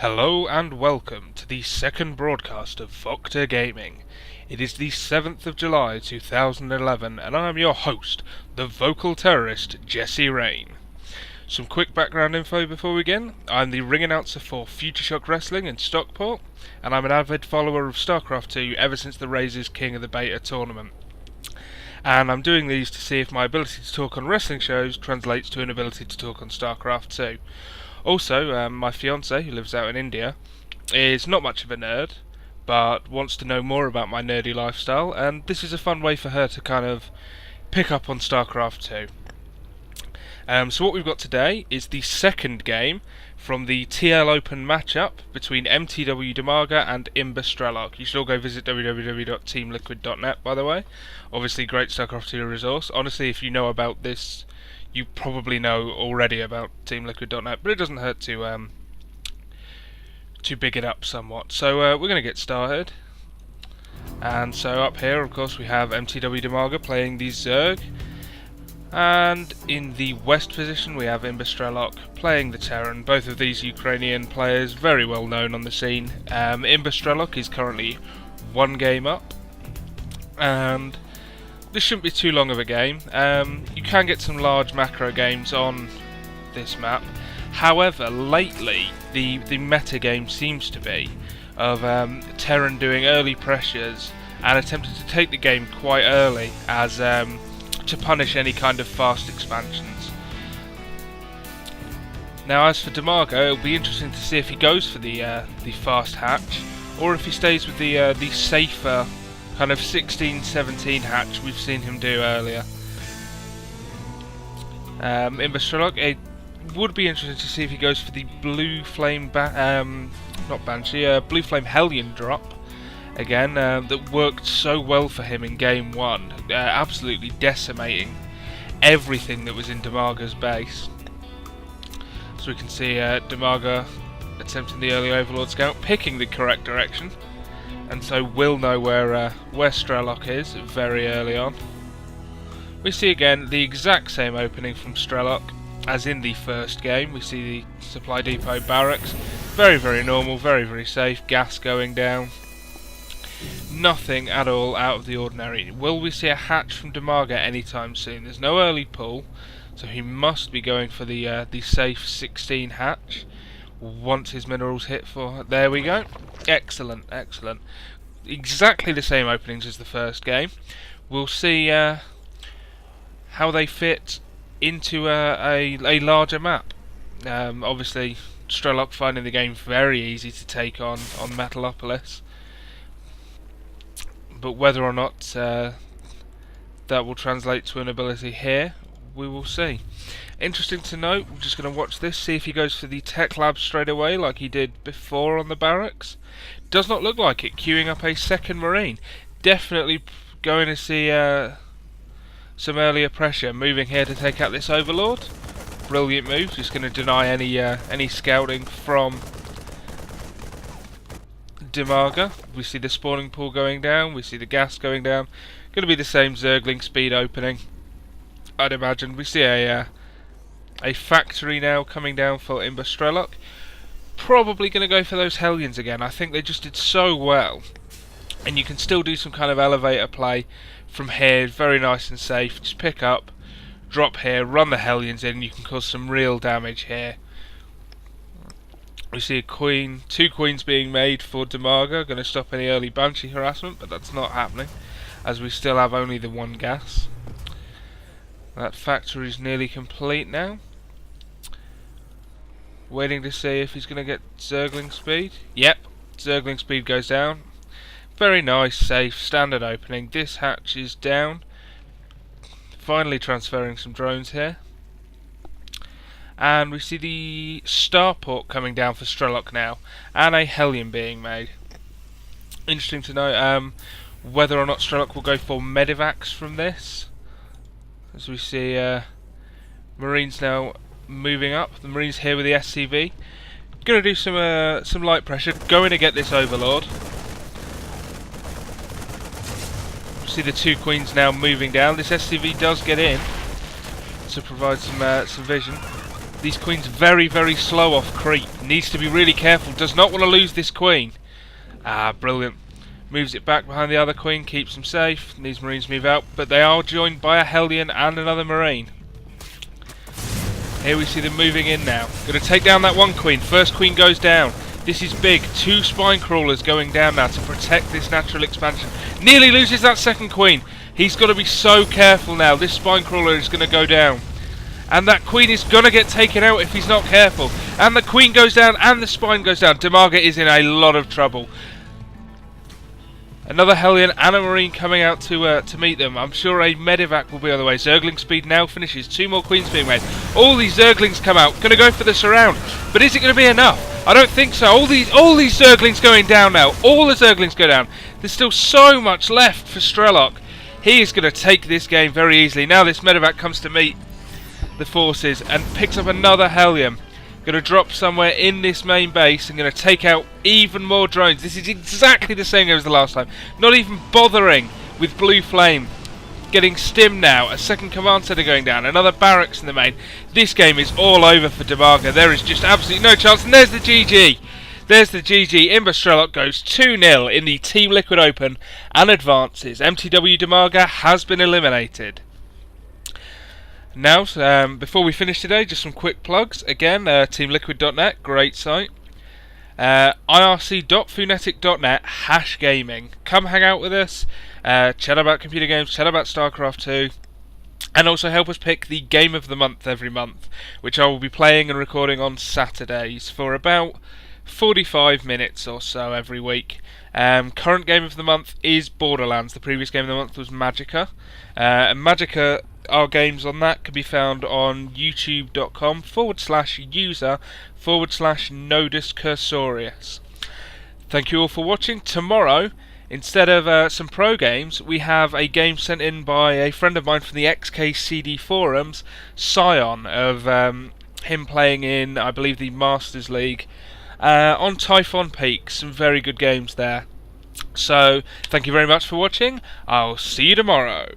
Hello and welcome to the second broadcast of VocTerGaming. It is the 7th of July 2011 and I am your host, the vocal terrorist Jesse Rain. Some quick background info before we begin. I'm the ring announcer for Future Shock Wrestling in Stockport, and I'm an avid follower of Starcraft 2 ever since the Razors King of the Beta tournament. And I'm doing these to see if my ability to talk on wrestling shows translates to an ability to talk on Starcraft 2. Also, my fiancée, who lives out in India, is not much of a nerd, but wants to know more about my nerdy lifestyle, and this is a fun way for her to kind of pick up on Starcraft 2. So what we've got today is the second game from the TLOpen matchup between mTwDIMAGA and imba.Strelok. You should all go visit www.teamliquid.net, by the way. Obviously, great Starcraft 2 resource. Honestly, if you know about this, you probably know already about teamliquid.net, but it doesn't hurt to big it up somewhat. So we're going to get started. And so up here, of course, we have mTwDIMAGA playing the Zerg. And in the west position we have imba.Strelok playing the Terran. Both of these Ukrainian players very well known on the scene. imba.Strelok is currently one game up, and this shouldn't be too long of a game. You can get some large macro games on this map. However, lately the meta game seems to be of Terran doing early pressures and attempting to take the game quite early as to punish any kind of fast expansions. Now, as for Dimaga, it'll be interesting to see if he goes for the fast hatch, or if he stays with the safer kind of 16-17 hatch we've seen him do earlier. imba.Strelok, it would be interesting to see if he goes for the blue flame blue flame Hellion drop. Again, that worked so well for him in game 1, absolutely decimating everything that was in Dimaga's base. So we can see Dimaga attempting the early Overlord Scout, picking the correct direction, and so we'll know where Strelok is very early on. We see again the exact same opening from Strelok as in the first game. We see the supply depot barracks, very normal, very safe, gas going down. Nothing at all out of the ordinary. Will we see a hatch from Dimaga anytime soon? There's no early pull, so he must be going for the safe 16 hatch once his minerals hit for... There we go. Excellent. Exactly the same openings as the first game. We'll see how they fit into a larger map. Obviously, Strelok finding the game very easy to take on Metalopolis. But whether or not that will translate to an ability here, we will see. Interesting to note, we're just going to watch this, see if he goes for the tech lab straight away like he did before on the barracks. Does not look like it, queuing up a second marine. Definitely going to see some earlier pressure, moving here to take out this Overlord. Brilliant move, just going to deny any scouting from Dimaga. We see the spawning pool going down, we see the gas going down. Going to be the same Zergling speed opening, I'd imagine. We see a factory now coming down for imba.Strelok. Probably going to go for those Hellions again. I think they just did so well, and you can still do some kind of elevator play from here, very nice and safe. Just pick up, drop here, run the Hellions in, and you can cause some real damage here. We see two queens being made for Dimaga, going to stop any early Banshee harassment, but that's not happening, as we still have only the one gas. That factory is nearly complete now. Waiting to see if he's going to get Zergling speed. Yep, Zergling speed goes down. Very nice, safe, standard opening. This hatch is down. Finally transferring some drones here. And we see the starport coming down for Strelok now, and a Hellion being made. Interesting to know whether or not Strelok will go for medivacs from this. As we see Marines now moving up. The Marines here with the SCV. Going to do some light pressure, going to get this Overlord. See the two queens now moving down. This SCV does get in to provide some vision. These queens very, very slow off creep. Needs to be really careful. Does not want to lose this queen. Ah, brilliant. Moves it back behind the other queen, keeps them safe. These marines move out, but they are joined by a Hellion and another marine. Here we see them moving in now. Going to take down that one queen. First queen goes down. This is big. 2 spine crawlers going down now to protect this natural expansion. Nearly loses that second queen. He's got to be so careful now. This spine crawler is going to go down. And that queen is going to get taken out if he's not careful. And the queen goes down and the spine goes down. Dimaga is in a lot of trouble. Another Hellion and a Marine coming out to meet them. I'm sure a Medivac will be on the way. Zergling speed now finishes. 2 more queens being made. All these Zerglings come out. Going to go for the surround. But is it going to be enough? I don't think so. All these Zerglings going down now. All the Zerglings go down. There's still so much left for Strelok. He is going to take this game very easily. Now this Medivac comes to meet the forces and picks up another Hellion. Going to drop somewhere in this main base and going to take out even more drones. This is exactly the same as the last time. Not even bothering with Blue Flame. Getting stim now. A second command center going down. Another barracks in the main. This game is all over for Dimaga. There is just absolutely no chance. And there's the GG. There's the GG. imba.Strelok goes 2-0 in the Team Liquid Open and advances. mTwDIMAGA has been eliminated. Now, before we finish today, just some quick plugs. Again, teamliquid.net, great site. irc.funetic.net, #gaming. Come hang out with us, chat about computer games, chat about Starcraft 2, and also help us pick the Game of the Month every month, which I will be playing and recording on Saturdays for about 45 minutes or so every week. Current Game of the Month is Borderlands. The previous Game of the Month was Magicka. And Magicka, our games on that can be found on youtube.com/user/noduscursorius. Thank you all for watching. Tomorrow, instead of some pro games, we have a game sent in by a friend of mine from the XKCD forums, Scion, of him playing in, I believe, the Masters League on Typhon Peak. Some very good games there. So, thank you very much for watching. I'll see you tomorrow.